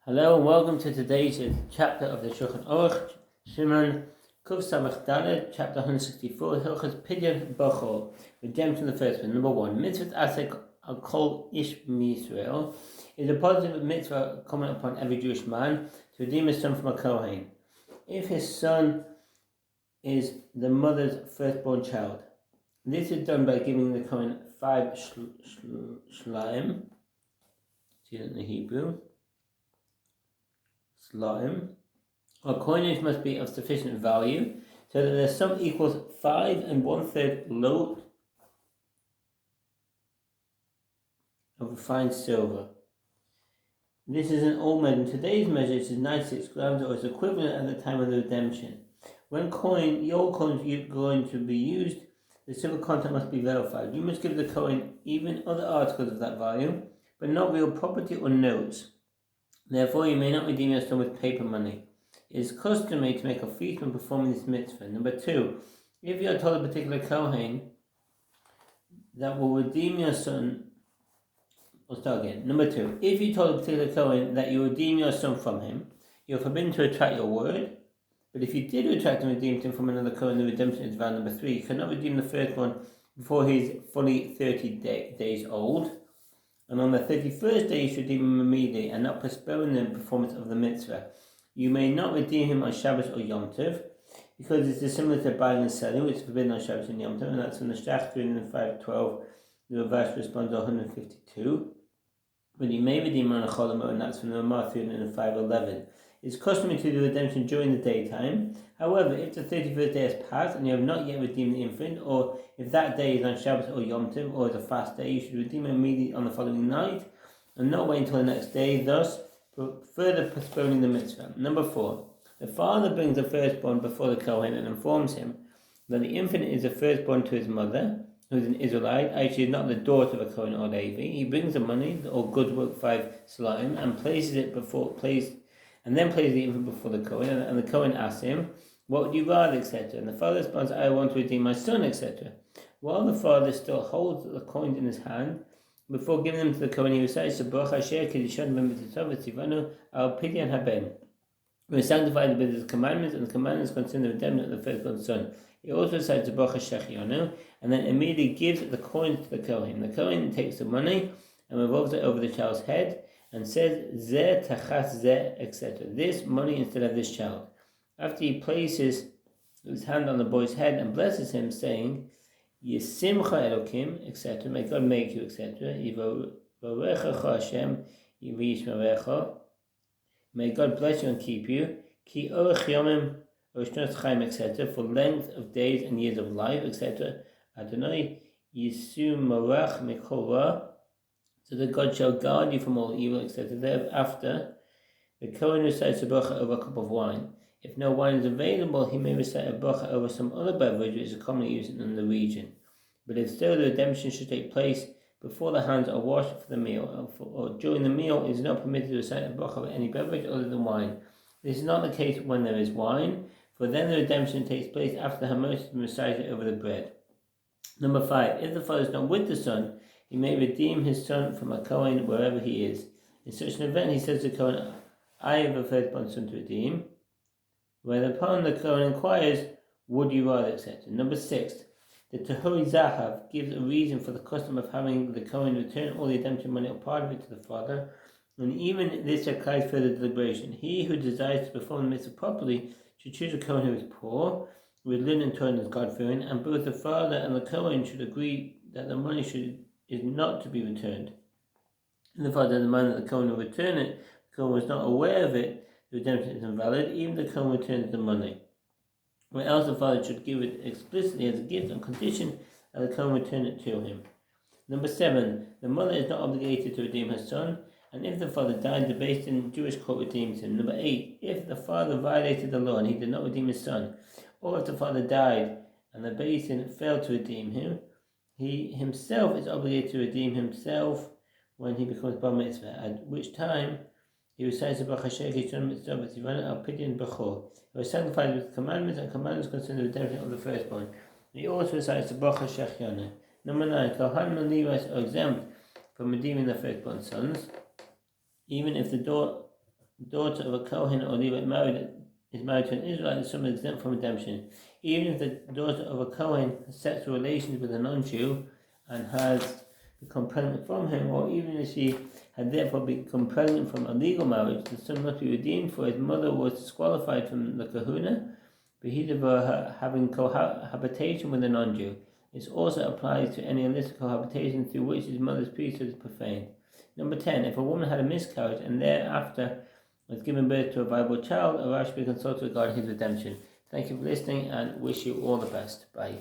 Hello and welcome to today's chapter of the Shulchan Aruch, Shimon Kuf Samach Daled, chapter 164, Hilchos Pidyon Bachor, redemption of the firstborn. Number 1, Mitzvah Asek Al Kol Ish Yisrael is a positive mitzvah common upon every Jewish man to redeem his son from a Kohen, if his son is the mother's firstborn child. This is done by giving the Kohen 5 shalaim, see that in the Hebrew. Slime. Our coinage must be of sufficient value so that the sum equals 5 1/3 load of refined silver. This is an old measure. In today's measure, it is 96 grams, or its equivalent at the time of the redemption. When your coin is going to be used, the silver content must be verified. You must give the coin even other articles of that value, but not real property or notes. Therefore, you may not redeem your son with paper money. It is customary to make a feast when performing this mitzvah. Number 2, if you are told a particular Kohen that will redeem your son, Number 2, if you told a particular Kohen that you redeem your son from him, you are forbidden to retract your word. But if you did retract and redeem him from another Kohen, the redemption is valid. Number 3, you cannot redeem the firstborn before he is fully 30 days old. And on the 31st day you should redeem him immediately and not postpone the performance of the mitzvah. You may not redeem him on Shabbos or Yom Tov, because it is similar to buying and selling, which is forbidden on Shabbos and Yom Tov, and that's from the Shach 5:12. The Ravash responds to 152. But you may redeem on a Cholamot, and that's from the Ramah 5:11. It's customary to do redemption during the daytime. However, if the 31st day has passed and you have not yet redeemed the infant, or if that day is on Shabbos or Yom Tov, or is a fast day, you should redeem it immediately on the following night, and not wait until the next day, thus further postponing the mitzvah. Number 4, the father brings the firstborn before the Kohen and informs him that the infant is the firstborn to his mother, who is an Israelite, actually not the daughter of a Kohen or Levi. He brings the money, or goods worth 5 slime, and places the infant before the Kohen, and the Kohen asks him, "What would you rather," etc. And the father responds, "I want to redeem my son," etc. While the father still holds the coins in his hand, before giving them to the Kohen, he recites the Baruch Asher Kedishon B'Mitzvot V'Tzivanu Al Pidyon Haben. We sanctify the commandments, and the commandments concern the redemption of the firstborn son. He also recites the Baruch Shechianu, and then immediately gives the coins to the Kohen. The Kohen takes the money and revolves it over the child's head, and says, "Zeh tachas zeh," etc. This money instead of this child. After he places his hand on the boy's head and blesses him, saying, "Yisimcha Elokim," etc. May God make you, etc. Yivarechecha Hashem, Yishmerecha. May God bless you and keep you. Ki orech yomim oshnos chaim, etc. For length of days and years of life, etc. Adonai Yisum Marach Mikol Ra, so that God shall guard you from all evil, etc. Thereafter, the Kohen recites a bracha over a cup of wine. If no wine is available, he may recite a bracha over some other beverage which is commonly used in the region. But if so, the redemption should take place before the hands are washed for the meal, or during the meal, it is not permitted to recite a bracha over any beverage other than wine. This is not the case when there is wine, for then the redemption takes place after the Hamosh has been recited over the bread. Number 5, if the father is not with the son, he may redeem his son from a Kohen wherever he is. In such an event, he says to the Kohen, "I have a firstborn son to redeem." Whereupon the Kohen inquires, "Would you rather," etc. Number 6, the Tahuri Zahav gives a reason for the custom of having the Kohen return all the redemption money or part of it to the father, and even this requires further deliberation. He who desires to perform the mitzvah properly should choose a Kohen who is poor, with linen torn as God-fearing, and both the father and the Kohen should agree that the money is not to be returned. If the father demands that the Kohen will return it, the Kohen was not aware of it, the redemption is invalid, even the Kohen returns the money. Or else the father should give it explicitly as a gift on condition that the Kohen return it to him. Number 7, the mother is not obligated to redeem her son, and if the father died, the Beis Din Jewish court redeems him. Number 8, if the father violated the law and he did not redeem his son, or if the father died and the Beis Din failed to redeem him, he himself is obligated to redeem himself when he becomes bar mitzvah, at which time he recites the Baruch Asher Kedishon B'Mitzvot V'Tzivanu Al Pidyon Bachor. He was sanctified with commandments, and commandments concern the redemption of the firstborn. He also recites the Baruch Shechianu. Number 9, Kohanim and Levites are exempt from redeeming their firstborn sons, even if the The daughter of a Kohen or Levite is married to an Israelite, is someone exempt from redemption. Even if the daughter of a Kohen has sexual relations with a non-Jew and has become pregnant from him, or even if she had therefore become pregnant from a legal marriage, the son must be redeemed, for his mother was disqualified from the kahuna, because of her having cohabitation with a non-Jew. This also applies to any illicit cohabitation through which his mother's priesthood is profaned. Number 10. If a woman had a miscarriage and thereafter was given birth to a viable child, Aruch should be consulted regarding his redemption. Thank you for listening and wish you all the best. Bye.